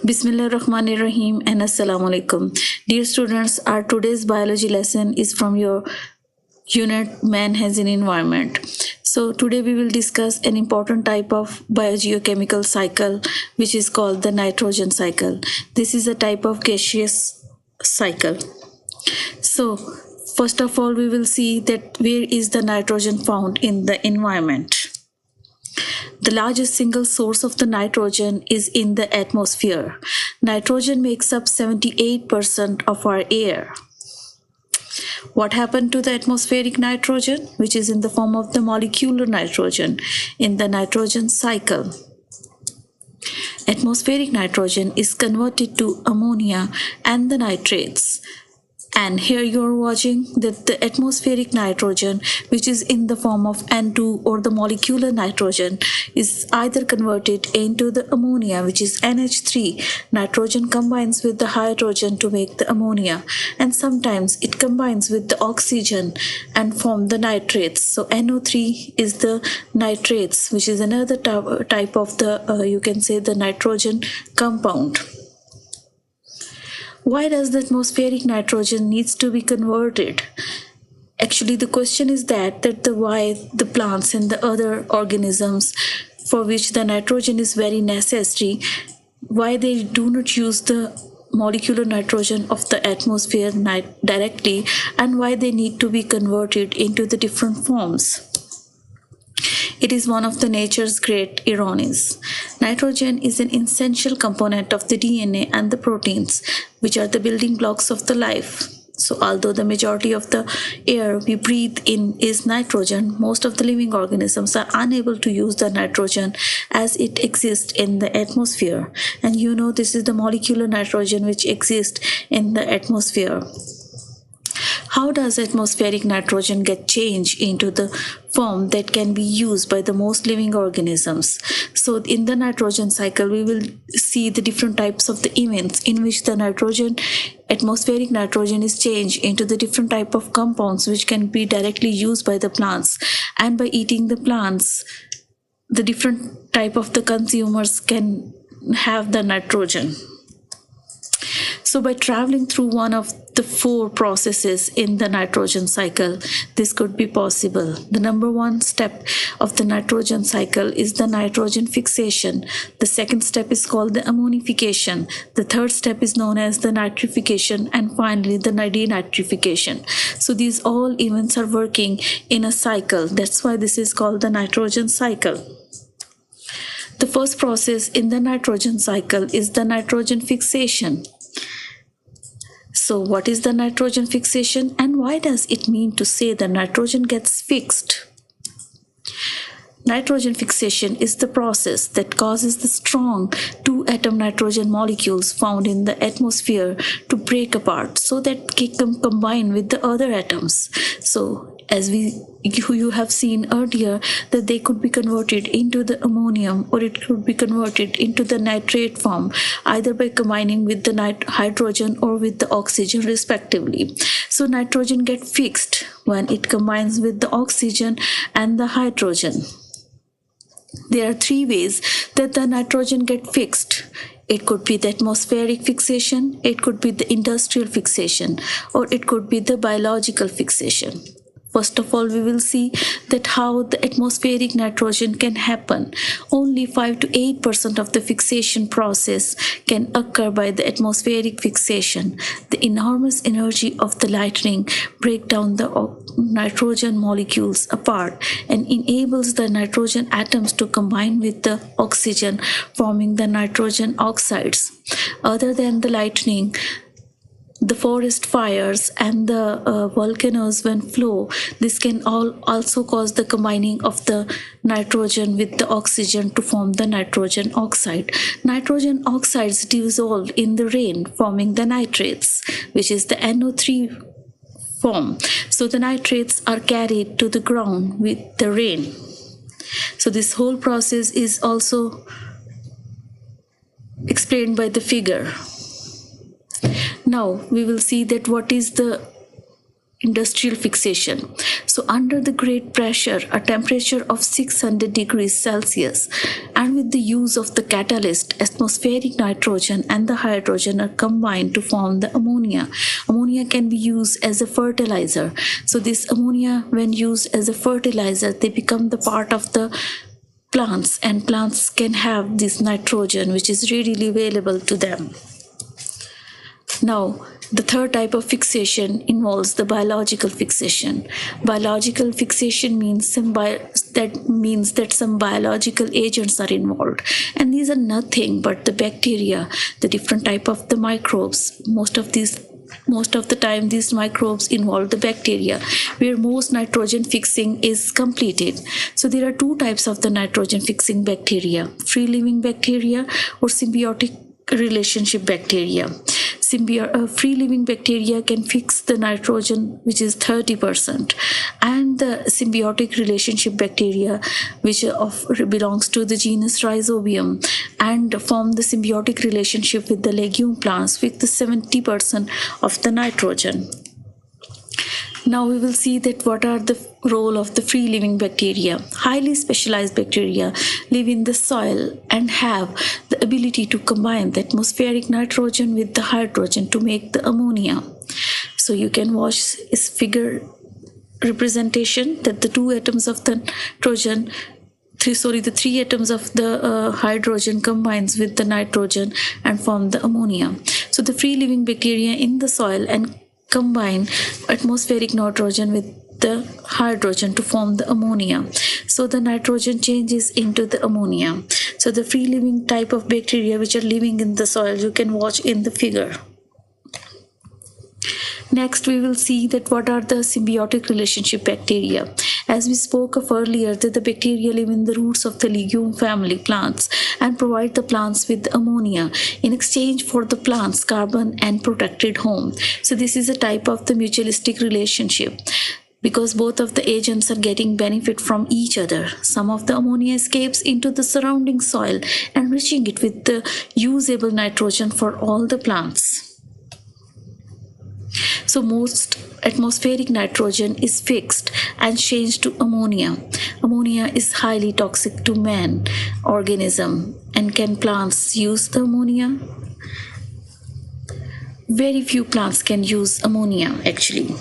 Bismillahirrahmanirrahim and Assalamu alaikum. Dear students, our today's biology lesson is from your unit Man has an Environment. So today we will discuss an important type of biogeochemical cycle which is called the nitrogen cycle. This is a type of gaseous cycle. So first of all we will see that where is the nitrogen found in the environment. The largest single source of the nitrogen is in the atmosphere. Nitrogen makes up 78% of our air. What happened to the atmospheric nitrogen, which is in the form of the molecular nitrogen in the nitrogen cycle? Atmospheric nitrogen is converted to ammonia and the nitrates. And here you are watching that the atmospheric nitrogen, which is in the form of N2 or the molecular nitrogen, is either converted into the ammonia, which is NH3. Nitrogen combines with the hydrogen to make the ammonia, and sometimes it combines with the oxygen and form the nitrates. So NO3 is the nitrates, which is another type of the you can say the nitrogen compound. Why does the atmospheric nitrogen needs to be converted? Actually, the question is that why the plants and the other organisms for which the nitrogen is very necessary, why they do not use the molecular nitrogen of the atmosphere directly, and why they need to be converted into the different forms. It is one of the nature's great ironies. Nitrogen is an essential component of the DNA and the proteins, which are the building blocks of the life. So although the majority of the air we breathe in is nitrogen, most of the living organisms are unable to use the nitrogen as it exists in the atmosphere. And you know this is the molecular nitrogen which exists in the atmosphere. How does atmospheric nitrogen get changed into the form that can be used by the most living organisms? So in the nitrogen cycle, we will see the different types of the events in which the atmospheric nitrogen is changed into the different type of compounds which can be directly used by the plants. And by eating the plants, the different type of the consumers can have the nitrogen. So by traveling through one of the 4 processes in the nitrogen cycle, this could be possible. The number 1 step of the nitrogen cycle is the nitrogen fixation. The second step is called the ammonification. The third step is known as the nitrification, and finally the denitrification. So these all events are working in a cycle. That's why this is called the nitrogen cycle. The first process in the nitrogen cycle is the nitrogen fixation. So what is the nitrogen fixation, and why does it mean to say the nitrogen gets fixed? Nitrogen fixation is the process that causes the strong 2-atom nitrogen molecules found in the atmosphere to break apart so that they can combine with the other atoms. So as you have seen earlier, that they could be converted into the ammonium, or it could be converted into the nitrate form, either by combining with the hydrogen or with the oxygen respectively. So nitrogen gets fixed when it combines with the oxygen and the hydrogen. There are 3 ways that the nitrogen gets fixed. It could be the atmospheric fixation, it could be the industrial fixation, or it could be the biological fixation. First of all, we will see that how the atmospheric nitrogen can happen. Only 5 to 8% of the fixation process can occur by the atmospheric fixation. The enormous energy of the lightning breaks down the nitrogen molecules apart and enables the nitrogen atoms to combine with the oxygen, forming the nitrogen oxides. Other than the lightning, the forest fires and the volcanoes when flow, this can also cause the combining of the nitrogen with the oxygen to form the nitrogen oxide. Nitrogen oxides dissolve in the rain, forming the nitrates, which is the NO3 form. So the nitrates are carried to the ground with the rain. So this whole process is also explained by the figure. Now we will see that what is the industrial fixation. So under the great pressure, a temperature of 600 degrees Celsius, and with the use of the catalyst, atmospheric nitrogen and the hydrogen are combined to form the ammonia. Ammonia can be used as a fertilizer. So this ammonia, when used as a fertilizer, they become the part of the plants, and plants can have this nitrogen which is readily available to them. Now, the third type of fixation involves the biological fixation. Biological fixation means that some biological agents are involved, and these are nothing but the bacteria, the different type of the microbes. Most of the time these microbes involve the bacteria, where most nitrogen fixing is completed. So there are two types of the nitrogen fixing bacteria: free living bacteria or symbiotic relationship bacteria. Free living bacteria can fix the nitrogen, which is 30%, and the symbiotic relationship bacteria, which belongs to the genus Rhizobium, and form the symbiotic relationship with the legume plants, with the 70% of the nitrogen. Now we will see that what are the role of the free living bacteria. Highly specialized bacteria live in the soil and have the ability to combine the atmospheric nitrogen with the hydrogen to make the ammonia. So you can watch this figure representation that the two atoms of the nitrogen the three atoms of the hydrogen combines with the nitrogen and form the ammonia. So the free living bacteria in the soil and combine atmospheric nitrogen with the hydrogen to form the ammonia. So the nitrogen changes into the ammonia. So the free living type of bacteria which are living in the soil, you can watch in the figure. Next, we will see that what are the symbiotic relationship bacteria. As we spoke of earlier, that the bacteria live in the roots of the legume family plants and provide the plants with ammonia in exchange for the plants' carbon and protected home. So this is a type of the mutualistic relationship, because both of the agents are getting benefit from each other. Some of the ammonia escapes into the surrounding soil, enriching it with the usable nitrogen for all the plants. So most atmospheric nitrogen is fixed and changed to ammonia. Ammonia is highly toxic to man organism. And can plants use the ammonia? Very few plants can use ammonia actually.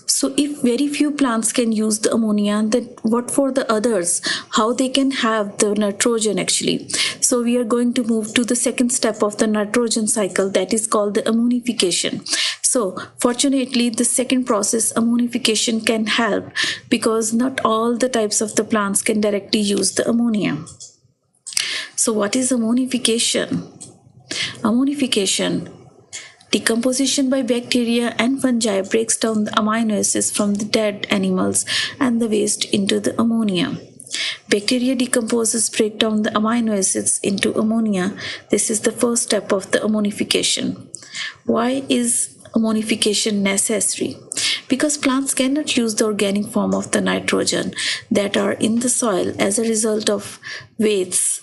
So if very few plants can use the ammonia, then what for the others? How they can have the nitrogen actually? So we are going to move to the second step of the nitrogen cycle, that is called the ammonification. So fortunately, the second process, ammonification, can help, because not all the types of the plants can directly use the ammonia. So what is ammonification? Ammonification: decomposition by bacteria and fungi breaks down the amino acids from the dead animals and the waste into the ammonia. Bacteria decomposes, break down the amino acids into ammonia. This is the first step of the ammonification. Why is ammonification necessary? Because plants cannot use the organic form of the nitrogen that are in the soil as a result of wastes,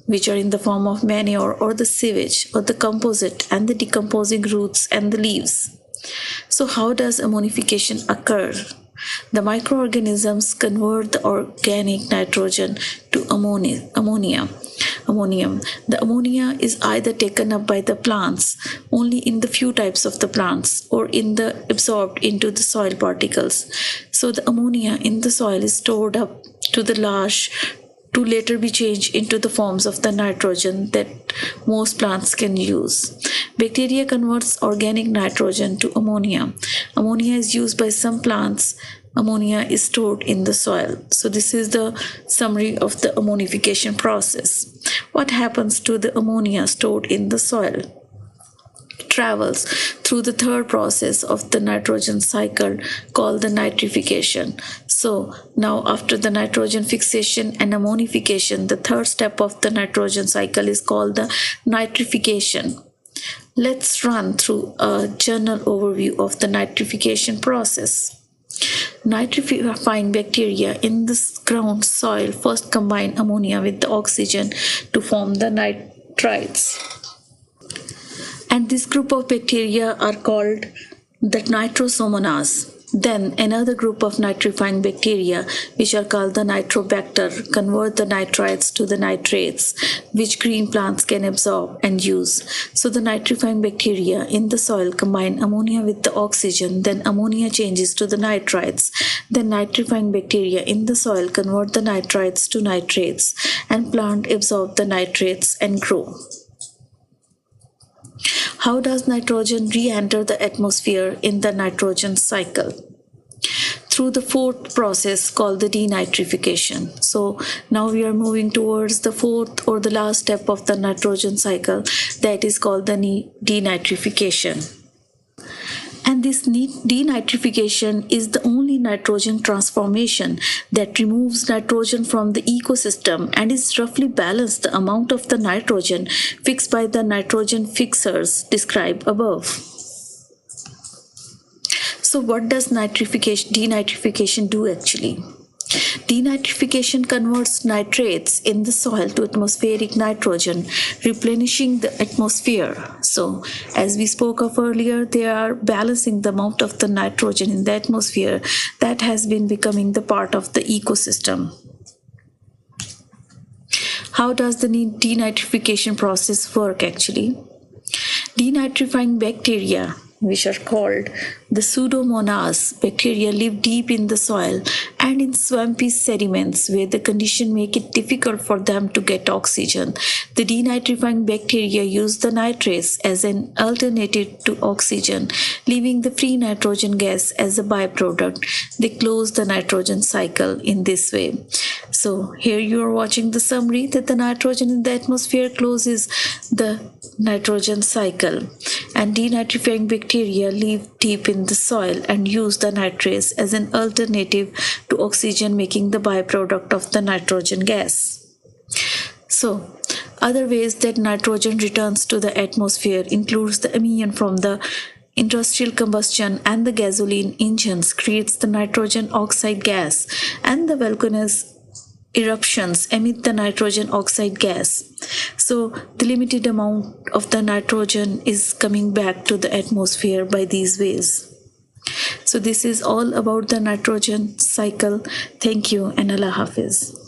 which are in the form of manure or the sewage or the composite and the decomposing roots and the leaves. So how does ammonification occur? The microorganisms convert the organic nitrogen to ammonium. The ammonia is either taken up by the plants only in the few types of the plants, or absorbed into the soil particles. So the ammonia in the soil is stored up to later be changed into the forms of the nitrogen that most plants can use. Bacteria converts organic nitrogen to ammonia. Ammonia is used by some plants. Ammonia is stored in the soil. So this is the summary of the ammonification process. What happens to the ammonia stored in the soil? Travels through the third process of the nitrogen cycle, called the nitrification. So now after the nitrogen fixation and ammonification, the third step of the nitrogen cycle is called the nitrification. Let's run through a general overview of the nitrification process. Nitrifying bacteria in the ground soil first combine ammonia with the oxygen to form the nitrites. And this group of bacteria are called the nitrosomonas. Then another group of nitrifying bacteria, which are called the nitrobacter, convert the nitrites to the nitrates, which green plants can absorb and use. So the nitrifying bacteria in the soil combine ammonia with the oxygen, then ammonia changes to the nitrites. Then nitrifying bacteria in the soil convert the nitrites to nitrates, and plant absorb the nitrates and grow. How does nitrogen re-enter the atmosphere in the nitrogen cycle? Through the fourth process called the denitrification. So now we are moving towards the fourth or the last step of the nitrogen cycle, that is called the denitrification. And this denitrification is the only nitrogen transformation that removes nitrogen from the ecosystem and is roughly balanced the amount of the nitrogen fixed by the nitrogen fixers described above. So what does denitrification do actually? Denitrification converts nitrates in the soil to atmospheric nitrogen, replenishing the atmosphere. So, as we spoke of earlier, they are balancing the amount of the nitrogen in the atmosphere that has been becoming the part of the ecosystem. How does the denitrification process work actually? Denitrifying bacteria, which are called the pseudomonas bacteria, live deep in the soil and in swampy sediments where the conditions make it difficult for them to get oxygen. The denitrifying bacteria use the nitrates as an alternative to oxygen, leaving the free nitrogen gas as a byproduct. They close the nitrogen cycle in this way. So here you are watching the summary that the nitrogen in the atmosphere closes the nitrogen cycle, and denitrifying bacteria live deep in the soil and use the nitrates as an alternative to oxygen, making the byproduct of the nitrogen gas. So, other ways that nitrogen returns to the atmosphere includes the emission from the industrial combustion and the gasoline engines creates the nitrogen oxide gas, and the volcanoes eruptions emit the nitrogen oxide gas. So the limited amount of the nitrogen is coming back to the atmosphere by these ways. So this is all about the nitrogen cycle. Thank you and Allah Hafiz.